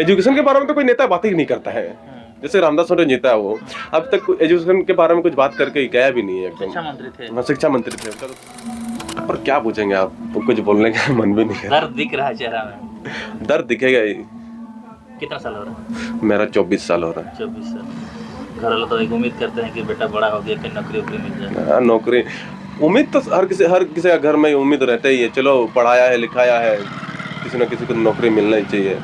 Education के बारे में तो कोई नेता बात ही नहीं करता है। जैसे रामदास सोरेन नेता है, वो अब तक एजुकेशन के बारे में कुछ बात करके गया भी नहीं है। एकदम शिक्षा मंत्री थे। हाँ, शिक्षा मंत्री थे उनका तो, पर क्या पूछेंगे आप, तो कुछ बोलने का मन भी नहीं है। दर्द दिख रहा है चेहरा में। दर्द दिखेगा ही। कितना साल हो रहा है? मेरा 24 साल हो रहा है। 24 साल। घर वाले तो एक उम्मीद करते हैं कि बेटा बड़ा हो गया, कहीं नौकरी वोकरी मिल जाए। हाँ, नौकरी उम्मीद तो हर किसी का घर में उम्मीद रहता ही है। चलो पढ़ाया है लिखाया है, किसी न किसी को नौकरी मिलना ही चाहिए,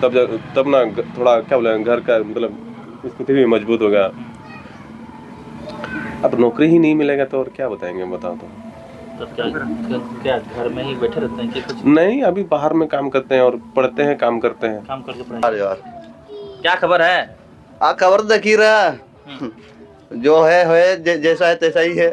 तब ना थोड़ा क्या बोले, घर का मतलब स्थिति भी मजबूत होगा। अब नौकरी ही नहीं मिलेगा तो और क्या बताएंगे, बताओ तो। तब क्या घर में ही बैठे रहते हैं कि कुछ? नहीं, अभी बाहर में काम करते हैं और पढ़ते हैं, काम करते हैं। काम करके पढ़ाई। यार क्या खबर है? खबर देख ही रहा, जो है जैसा है तैसा ही है।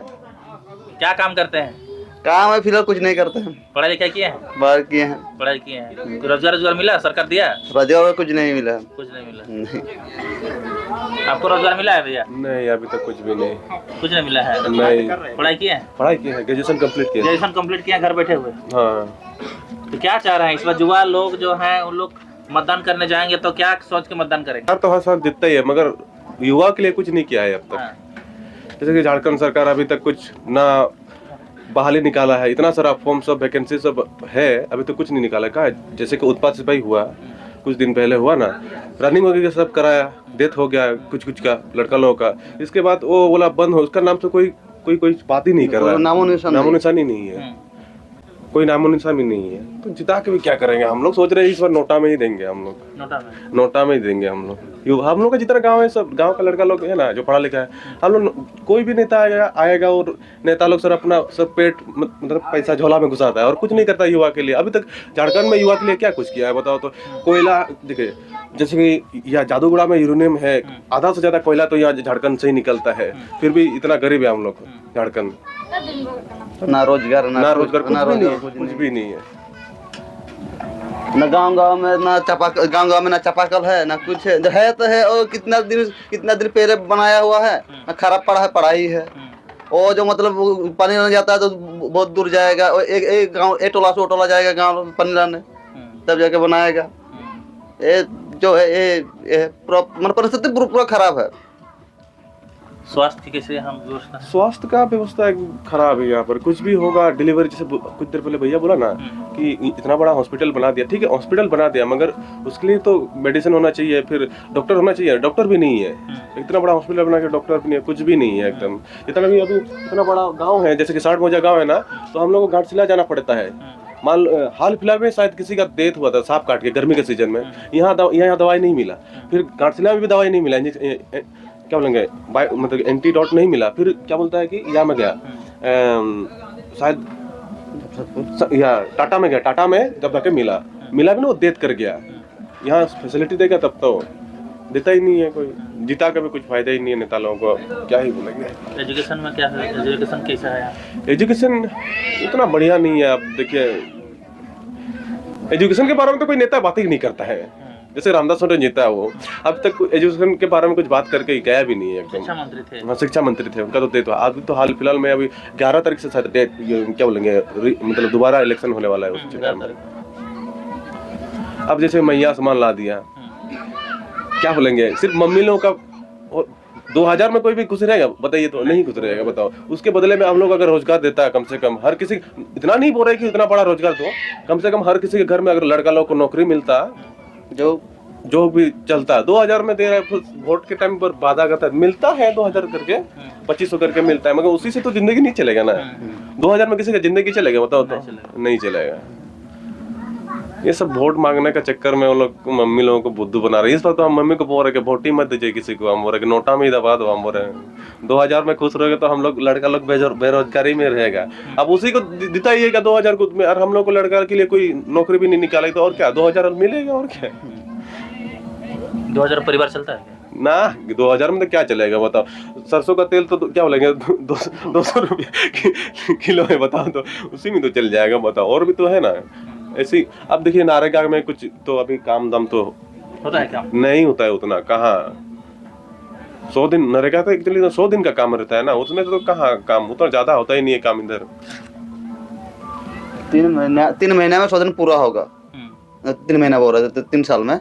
क्या काम करते हैं? काम है फिलहाल कुछ नहीं करते हैं। पढ़ाई लिखाई किए हैं? बाहर किए हैं। पढ़ाई किए हैं। रोजगार मिला? सरकार दिया? रोजगार कुछ नहीं मिला। कुछ नहीं मिला। नहीं। आपको रोजगार मिला है भैया? नहीं, अभी तक कुछ भी नहीं। कुछ नहीं मिला है? नहीं। पढ़ाई किए हैं? पढ़ाई की है, ग्रेजुएशन कंप्लीट किया। घर बैठे हुए। हाँ। तो क्या चाह रहे हैं इस बार युवा लोग जो हैं, उन लोग मतदान करने जाएंगे तो क्या सोच के मतदान करेंगे? तो हर साल जितना ही है, मगर युवा के लिए कुछ नहीं किया है अब तक। जैसे कि झारखंड सरकार अभी तक कुछ ना बहाली निकाला है, इतना सारा फॉर्म सब वैकेंसी सब है, अभी तो कुछ नहीं निकाला। कहा जैसे कि उत्पाद सिपाही हुआ कुछ दिन पहले हुआ ना, रनिंग वगैरह सब कराया, डेथ हो गया कुछ का लड़का लोगों का। इसके बाद वो बोला बंद हो, उसका नाम से कोई बात ही नहीं कर रहा है, नामो निशानी नहीं है, कोई नामो निशान भी नहीं है। तो जिता के भी क्या करेंगे? हम लोग सोच रहे हैं इस बार नोटा में ही देंगे हम लोग। नोटा में ही देंगे हम लोग का जितना गांव है, सब गांव का लड़का लोग है ना जो पढ़ा लिखा है, हम लोग कोई भी नेता आएगा और नेता लोग सर अपना सब पेट मतलब पैसा झोला में घुसाता है और कुछ नहीं करता युवा के लिए। अभी तक झारखंड में युवा के लिए क्या कुछ किया है बताओ तो। कोयला देखिए, जैसे कि यहाँ जादूगुड़ा में यूरेनियम है, आधा से ज्यादा कोयला तो यहाँ झारखंड से ही निकलता है, फिर भी इतना गरीब है हम लोग झारखंड। ना रोजगार कुछ भी नहीं है। ना गांव में ना चापाकल है, ना कुछ है तो है। और कितना दिन पहले बनाया हुआ है, ना खराब पड़ा है, पढ़ाई है। और जो मतलब पानी लाने जाता है तो बहुत दूर जाएगा, और एक गांव एक टोला से टोला जाएगा गांव पानी लाने, तब जाके बनाएगा। ये जो है ये परिस्थिति पूरा खराब है। स्वास्थ्य कैसे हम व्यवस्था? स्वास्थ्य का व्यवस्था खराब है यहाँ पर। कुछ भी होगा डिलीवरी, जैसे कुछ देर पहले भैया बोला ना कि इतना बड़ा हॉस्पिटल बना दिया, ठीक है हॉस्पिटल बना दिया, मगर उसके लिए तो मेडिसिन होना चाहिए, फिर डॉक्टर होना चाहिए, डॉक्टर भी नहीं है। इतना बड़ा हॉस्पिटल बना के डॉक्टर भी नहीं है, कुछ भी नहीं है एकदम। इतना भी अभी इतना बड़ा गाँव है, जैसे कि 60 मोजा गाँव है ना, तो हम लोग को घाटशिला जाना पड़ता है। हाल फिलहाल में शायद किसी का डेथ हुआ था सांप काट के गर्मी के सीजन में, यहाँ दवाई नहीं मिला, फिर घाटशिला में भी दवाई नहीं मिला, क्या बोलेंगे मतलब एंटीडोट नहीं मिला। फिर क्या बोलता है कि यहाँ में गया शायद या टाटा में गया, टाटा में जब जाके मिला भी ना, वो डेथ कर गया। यहाँ फैसिलिटी देगा तब तो देता ही नहीं है कोई, जीता का भी कुछ फायदा ही नहीं है नेता लोगों को, क्या ही बोलेंगे। एजुकेशन में क्या है? एजुकेशन कैसा है? एजुकेशन उतना बढ़िया नहीं है। अब देखिए एजुकेशन के बारे में तो कोई नेता बात ही नहीं करता है। जैसे रामदास सोरेन नेता है, वो अब तक एजुकेशन के बारे में कुछ बात करके गया भी नहीं है एकदम। शिक्षा मंत्री थे। हाँ, शिक्षा मंत्री थे, उनका तो डेथ हुआ। अभी तो हाल फिलहाल में अभी 11 तारीख से शायद क्या बोलेंगे मतलब दोबारा इलेक्शन होने वाला है उस जगह में। अब जैसे मैया सामान ला दिया, क्या बोलेंगे, सिर्फ मम्मी लोगों का 2000 में कोई भी खुश रहेगा बताइए? तो नहीं खुश रहेगा, बताओ। उसके बदले में हम लोग अगर रोजगार देता है, कम से कम हर किसी, इतना नहीं बोल रहे कि इतना बड़ा रोजगार दो, कम से कम हर किसी के घर में अगर लड़का लोग को नौकरी मिलता, जो भी चलता है 2000 में दे रहा है, वोट के टाइम पर वादा करता है, मिलता है 2000 करके 2500 करके मिलता है, मगर उसी से तो जिंदगी नहीं चलेगा ना। 2000 में किसी का जिंदगी चलेगा बताओ तो? नहीं चलेगा। ये सब वोट मांगने का चक्कर में वो लोग मम्मी लोगों को बुद्धू बना रहे हैं। इस बार तो हम मम्मी को बोल रहे कि वोट ही मत दीजिए किसी को, हम बोल रहे कि नोटा में ही दबा दो। हम बोल रहे हैं 2000 में खुश रहोगे तो हम लोग लड़का लोग बेरोजगारी में रहेगा। अब उसी को देता ही है 2000 को, और हम लोग को लड़का के लिए कोई नौकरी भी नहीं निकालेगी तो और क्या 2000 मिलेगा? और क्या 2000 परिवार चलता है ना? 2000 में तो क्या चलेगा बताओ? सरसों का तेल तो क्या बोलेंगे 200 रुपये किलो है, बताओ तो उसी में तो चल जाएगा, बताओ। और भी तो है ना ऐसी। अब देखिए नारेगा में कुछ तो अभी काम दाम तो होता है, क्या नहीं होता है उतना, कहाँ 100 दिन नरेगा तो एक्चुअली 100 दिन का काम रहता है ना, उसमें तो कहाँ काम उतना ज्यादा होता ही नहीं है काम इधर। 3 महीने में 100 दिन पूरा होगा। 3 महीना बोल रहे थे, 3 साल में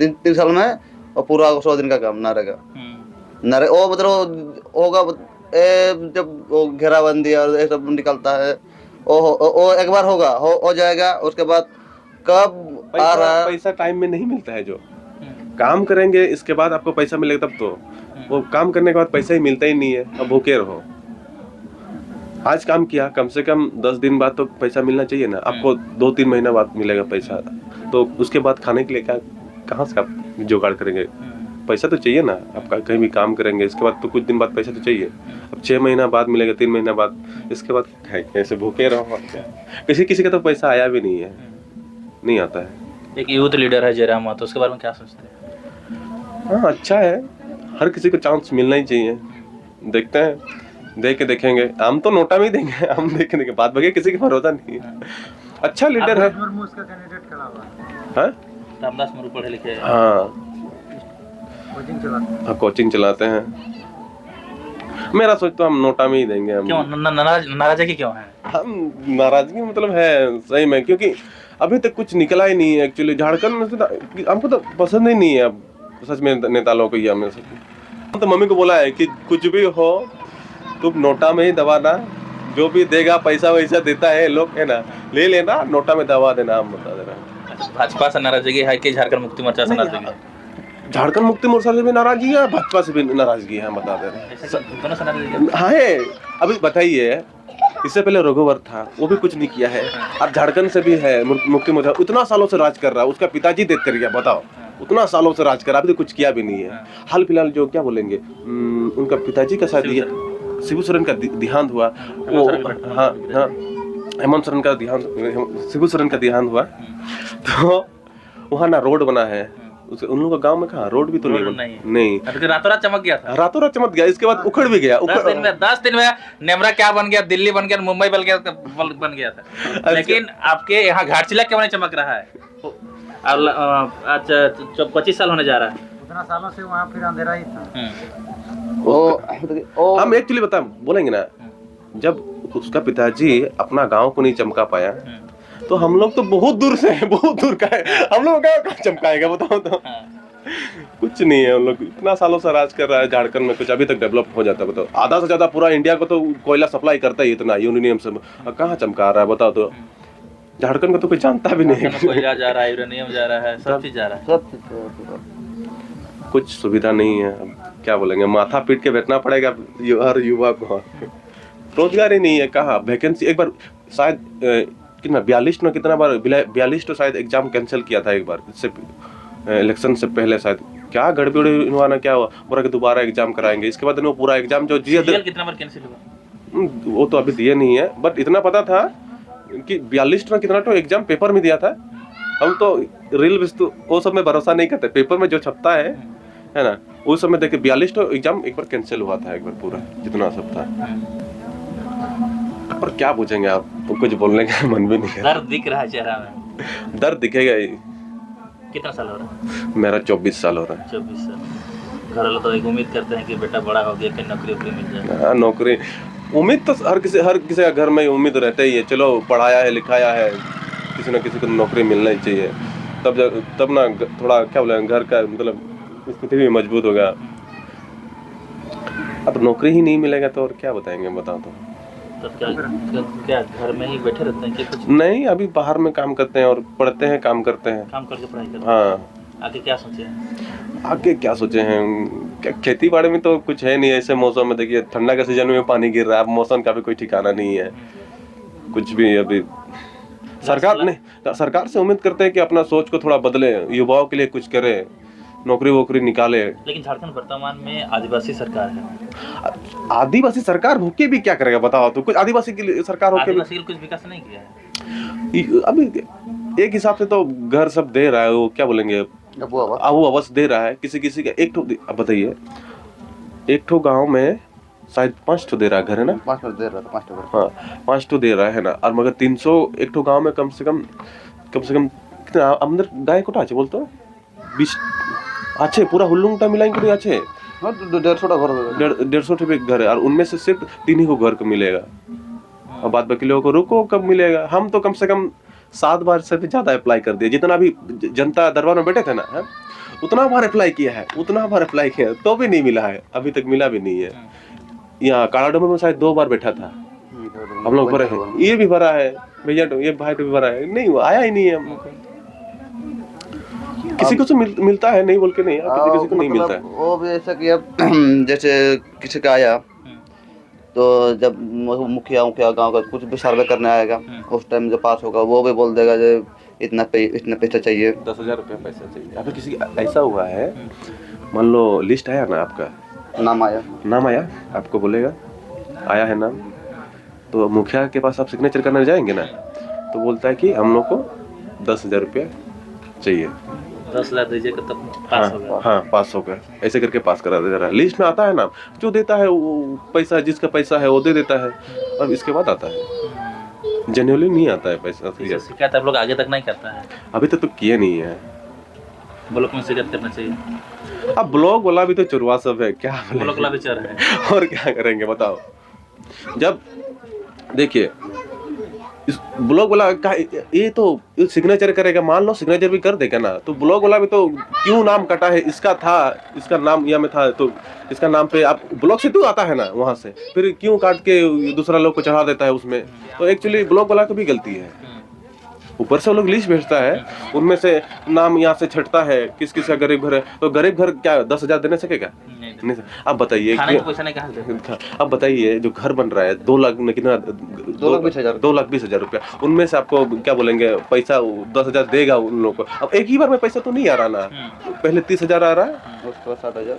3 साल में और पूरा 100 दिन का काम नरेगा। नरे वो मतलब होगा जब वो घेराबंदी और ये सब निकलता है वो एक बार होगा हो जाएगा। उसके बाद कब आ रहा है पैसा टाइम में नहीं मिलता है। जो काम करेंगे इसके बाद आपको पैसा मिलेगा तब तो, वो काम करने के बाद पैसा ही मिलता ही नहीं है। अब भूखे रहो। आज काम किया, कम से कम 10 दिन बाद तो पैसा मिलना चाहिए ना। आपको 2-3 महीना बाद मिलेगा पैसा, तो उसके बाद खाने के लिए कहाँ से आप जुगाड़ करेंगे? पैसा तो चाहिए ना। आपका कहीं भी काम करेंगे इसके बाद तो कुछ दिन बाद पैसा तो चाहिए। अब 6 महीना बाद मिलेगा, 3 महीना बाद, इसके बाद कैसे भूखे रहो? किसी का तो पैसा आया भी नहीं है, नहीं आता है। एक यूथ लीडर है जयराम महतो, उसके बारे में क्या सोचते हैं? हाँ, अच्छा है, हर किसी को चांस मिलना ही चाहिए। देखते हैं, देख के देखेंगे। हम तो नोटा में ही देंगे, हम देखेंगे, बात बगे किसी के भरोसा नहीं है। अच्छा लीडर है। उसका कैंडिडेट खड़ा हुआ है। हाँ, रामदास मुर्मू पढ़े लिखे हैं। हाँ, कोचिंग चलाते हैं। मेरा सोच तो हम नोटा में ही देंगे। हम क्यों नाराजगी क्यों है? हम नाराजगी मतलब है सही में, क्योंकि अभी तक कुछ निकला ही नहीं है। एक्चुअली झारखंड में तो हमको तो पसंद ही नहीं है। अब सच में नेता लोगों को ये हमने तो मम्मी को बोला है कि कुछ भी हो तुम नोटा में ही दबाना, जो भी देगा पैसा वैसा देता है लोग है ना, ले लेना, नोटा में दबा देना। हम बता दे रहे हैं। भाजपा से नाराजगी है कि झारखंड मुक्ति मोर्चा से नाराजगी है? झारखंड मुक्ति मोर्चा से भी नाराजगी है, भाजपा से भी नाराजगी है, हम बता दे रहे हैं। दोनों से नाराजगी है? हाँ है। अभी बताइए, इससे पहले रघुवर था, वो भी कुछ नहीं किया है। अब झारखंड से भी है मुक्ति मोर्चा, उतना सालों से राज कर रहा है। उसका पिताजी देख कर गया, बताओ, उतना सालों से राज कर रहा है, अभी तो कुछ किया भी नहीं है। हाल फिलहाल जो क्या बोलेंगे, उनका पिताजी का शायद शिबू सोरेन का देहांत हुआ। वो हाँ हाँ, हेमंत सोरेन का देहांत, शिबू सोरेन का देहांत हुआ। तो वहाँ ना रोड बना है, उन लोगों का गांव में कहाँ रोड भी तो नहीं। रातों रात चमक गया था। रातों रात चमक गया, इसके बाद उखड़ भी गया। 10 दिन में नेमरा क्या बन गया, दिल्ली बन गया, मुंबई बन गया था। लेकिन आपके यहाँ घाटशिला क्यों नहीं चमक रहा है? अच्छा, 25 साल होने जा रहा है। उतना सालों से वहाँ फिर अंधेरा ही था। हम एक्चुअली बोलेंगे ना, जब उसका पिताजी अपना गांव को नहीं चमका पाया, तो हम लोग तो बहुत दूर से हैं, बहुत दूर का है। हम लोग क्या चमकाएगा बताओ तो? कुछ नहीं है। हम लोग इतना सालों से राज कर रहा है झारखंड में, कुछ अभी तक डेवलप हो जाता है बताओ? आधा से ज्यादा पूरा इंडिया को तो कोयला सप्लाई करता ही इतना, यूरेनियम से कहाँ चमका रहा है बताओ तो? झारखंड को तो कोई जानता भी नहीं। कोयला जा रहा है, यूरेनियम जा रहा है, सब चीज जा रहा है, सब चीज। कुछ सुविधा नहीं है। अब क्या बोलेंगे, माथा पीट के बैठना पड़ेगा हर युवा को। रोजगार ही नहीं है। कहाँ वैकेंसी? एक बार शायद कितना 42 में कितना बार 42 तो शायद एग्जाम कैंसिल किया था एक बार, इससे इलेक्शन से पहले शायद। क्या गड़बड़ी हुआ ना, क्या हुआ, बोला कि दोबारा एग्जाम कराएंगे। इसके बाद वो पूरा एग्जाम जो कितना बार कैंसिल हुआ वो तो अभी दिए नहीं है, बट इतना पता था कि 42 में कितना तो एग्जाम पेपर में दिया था। हम तो रील वो सब में भरोसा नहीं करते, पेपर में जो छपता है ना, उस समय देखे 42 तो एग्जाम एक बार कैंसिल हुआ था, एक बार पूरा जितना सब था। और क्या पूछेंगे आप, तो कुछ बोलने का मन भी नहीं है। दर्द दिख रहा है चेहरा में? दर्द दिखेगा ही। कितना साल हो रहा है? मेरा 24 साल हो रहा है। 24 साल। घर वाले तो एक उम्मीद करते हैं कि बेटा बड़ा हो गया, कहीं नौकरी मिल जाए। हाँ, नौकरी उम्मीद तो हर किसी का घर में उम्मीद रहता ही है। चलो पढ़ाया है, लिखाया है, किसी न किसी को नौकरी मिलना ही चाहिए। तब ना थोड़ा क्या बोले, घर का मतलब स्थिति भी मजबूत होगा। अब नौकरी ही नहीं मिलेगा तो और क्या बताएंगे, बताओ तो? तब क्या घर में ही बैठे रहते हैं कि कुछ नहीं? अभी बाहर में काम करते हैं और पढ़ते हैं, काम करते हैं, काम करके पढ़ाई करते हैं। हाँ। आगे क्या सोचे हैं? आगे क्या सोचे हैं? क्या खेती बाड़ी में तो कुछ है नहीं। ऐसे मौसम में देखिए, ठंडा के सीजन में पानी गिर रहा है, अब मौसम का भी कोई ठिकाना नहीं है कुछ भी। अभी सरकार से उम्मीद करते हैं कि अपना सोच को थोड़ा बदले, युवाओं के लिए कुछ करे, नौकरी वोकरी निकाले। लेकिन झारखंड वर्तमान में आदिवासी सरकार है। आदिवासी सरकार होके भी क्या करेगा बताओ तो? कुछ आदिवासी की सरकार होके भी कुछ विकास नहीं किया है। अभी एक हिसाब से तो घर सब दे रहा है, वो क्या बोलेंगे, वो आवास दे रहा है किसी का। एक ठो बताइए, एक ठो गाँव में शायद 5 ठो दे रहा है घर, है ना? 5 ठो दे रहा था, 5 ठो। हाँ, 5 ठो दे रहा है ना। और मगर 300 एक ठो गाँव में कम से कम कितना अंदर गाय कोटा আছে বলতো? 20 अच्छे पूरा हुल्लुंगटा मिलाएंगे तो अच्छे 150 घर है, और उनमें से सिर्फ 3 ही को घर को मिलेगा, और बाद बाकी लोगों को रुको कब मिलेगा। हम तो कम से कम 7 बार से भी ज्यादा अप्लाई कर दिए, जितना भी जनता दरबार में बैठे थे ना, उतना बार अप्लाई किया है, उतना बार अप्लाई किया है, तो भी नहीं मिला है, अभी तक मिला भी नहीं है। यहाँ कालाडोमो में शायद 2 बार बैठा था, हम लोग भरे हैं, ये भी भरा है भैया, ये भाई भी भरा है, नहीं आया ही नहीं है हम लोग। किसी को तो मिलता है, नहीं बोल के नहीं, किसी किसी को नहीं मिलता है। वो भी ऐसा कि अब जैसे किसी का आया तो जब मुखिया गांव का कुछ भी सर्वे करने आएगा, उस टाइम जो पास होगा वो भी बोल देगा जो इतना पैसा चाहिए, 10,000 रुपया पैसा चाहिए। अगर किसी ऐसा हुआ है, मान लो लिस्ट आया ना, आपका नाम आया, आपको बोलेगा आया है नाम, तो मुखिया के पास आप सिग्नेचर करने जाएंगे ना, तो बोलता है कि हम लोग को 10,000 रुपया चाहिए, 10 लाख दीजिएगा तब पास होगा। हाँ पास होगा, ऐसे करके पास करा दे रहा है। लिस्ट में आता है ना, जो देता है वो पैसा, जिसका पैसा है वो दे देता है, और इसके बाद आता है, जेन्युइनली नहीं आता है पैसा। शिकायत आप लोग आगे तक नहीं करता है? अभी तक तो किए नहीं है। ब्लॉक में शिकायत करना चाहिए। अब ब्लॉक वाला भी तो चुरवा सब है, क्या ब्लॉक वाला भी चल रहा है, और क्या करेंगे बताओ। जब देखिए इस ब्लॉक वाला का ये तो सिग्नेचर करेगा, मान लो सिग्नेचर भी कर देगा ना, तो ब्लॉक वाला भी तो क्यों नाम कटा है, इसका था, इसका नाम यहाँ में था, तो इसका नाम पे आप ब्लॉक से तो आता है ना, वहाँ से फिर क्यों काट के दूसरा लोग को चढ़ा देता है उसमें, तो एक्चुअली ब्लॉक वाला की भी गलती है। ऊपर से वो लोग लिस्ट भेजता है, उनमें से नाम यहाँ से छटता है, किस किस का गरीब घर है, तो गरीब घर क्या 10,000 देने सकेगा? नहीं। अब बताइए, अब बताइए जो घर बन रहा है 2 लाख में कितना, 2,20,000 रुपया, उनमें से आपको क्या बोलेंगे पैसा 10,000 देगा उन लोगों को। अब एक ही बार में पैसा तो नहीं आ रहा ना, पहले 30,000 आ रहा है,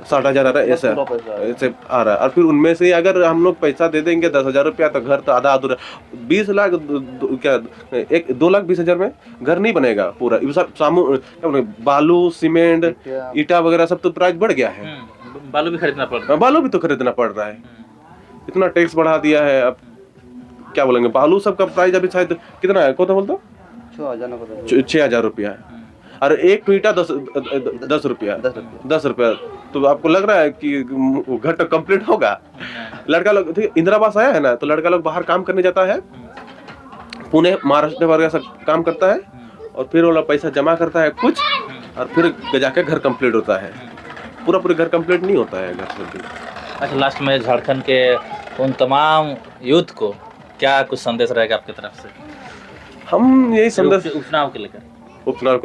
60,000 आ रहा है, ऐसे आ रहा है, और फिर उनमें से अगर हम लोग पैसा दे देंगे 10,000 रुपया, तो घर तो आधा अधूरा, 20 लाख क्या 2,20,000 में घर नहीं बनेगा पूरा। क्या बोले, बालू सीमेंट ईटा वगैरह सब तो प्राइस बढ़ गया है, बालू भी खरीदना पड़ रहा है, बालू भी तो खरीदना पड़ रहा है, इतना टैक्स बढ़ा दिया है। अब क्या बोलेंगे, बालू सब का प्राइस अभी शायद कितना है, कौन बोलता 6,000 रुपया, और एक ईटा 10 रुपया, 10 रुपया, तो आपको लग रहा है कि घर तो कंप्लीट होगा? लड़का लोग इंदिरा आवास आया है ना, तो लड़का लोग बाहर काम करने जाता है, पुणे महाराष्ट्र वगैरह सब काम करता है, और फिर वो पैसा जमा करता है कुछ, और फिर जाके घर कंप्लीट होता है, पूरा घर कंप्लीट नहीं होता है घर से। अच्छा, लास्ट में झारखंड के उन तमाम यूथ को क्या कुछ संदेश रहेगा आपकी तरफ से? हम यही संदेश उपचुनाव को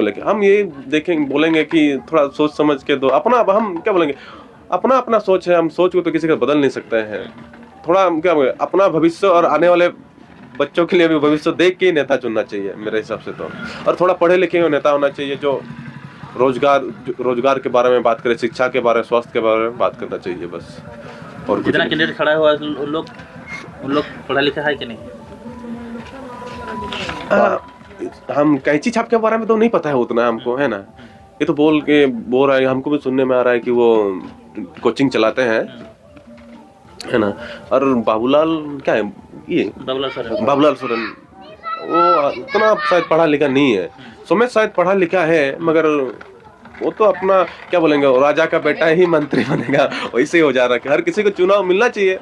लेकर हम यही देखेंगे, बोलेंगे कि थोड़ा सोच समझ के दो, अपना, हम क्या बोलेंगे, अपना सोच है, हम सोच को तो किसी का बदल नहीं सकते हैं, थोड़ा क्या बोले, अपना भविष्य और आने वाले बच्चों के लिए भी भविष्य देख के ही नेता चुनना चाहिए मेरे हिसाब से तो, और थोड़ा पढ़े लिखे हुए नेता होना चाहिए जो रोजगार के बारे में बात करे, शिक्षा के बारे में, स्वास्थ्य के बारे में बात करना चाहिए बस। और जितना कैंडिडेट खड़ा हुआ है उन लोग पढ़ा लिखा है कि नहीं? हम कैंची छाप के बारे में तो नहीं पता है उतना हमको, है ना, ये तो बोल रहा है, हमको भी सुनने में आ रहा है कि वो कोचिंग चलाते हैं, है ना। और बाबूलाल क्या है, ये बाबूलाल सोरेन, वो उतना शायद पढ़ा लिखा नहीं है, सुमेश शायद पढ़ा लिखा है, मगर वो तो अपना क्या बोलेंगे, राजा का बेटा ही मंत्री बनेगा, वैसे ही हो जा रहा है। हर किसी को चुनाव मिलना चाहिए,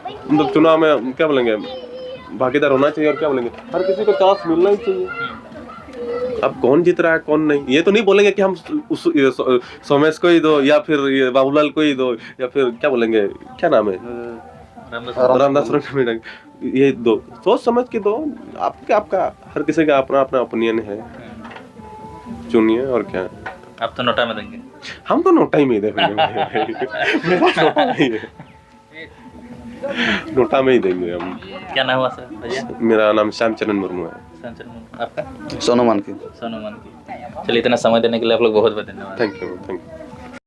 मतलब चुनाव में क्या बोलेंगे, भागीदार होना चाहिए, और क्या बोलेंगे, हर किसी को चांस मिलना ही चाहिए। अब कौन जीत रहा है कौन नहीं, ये तो नहीं बोलेंगे कि हम सोमेश को ही दो, या फिर ये बाबूलाल को ही दो, या फिर क्या बोलेंगे, क्या नाम है, रामदास सोरेन, ये दो, सोच समझ के दो। आपका हर किसी का अपना ओपिनियन है, चुनिए, और क्या। आप तो नोटा में देंगे? हम तो नोटा ही में देंगे नोटा में ही देंगे हम। क्या नाम हुआ सर भैया? मेरा नाम श्यामचरण मुर्मू है। आपका? सोनू मानकी। चलिए, इतना समय देने के लिए आप लोग बहुत बहुत धन्यवाद। Thank you.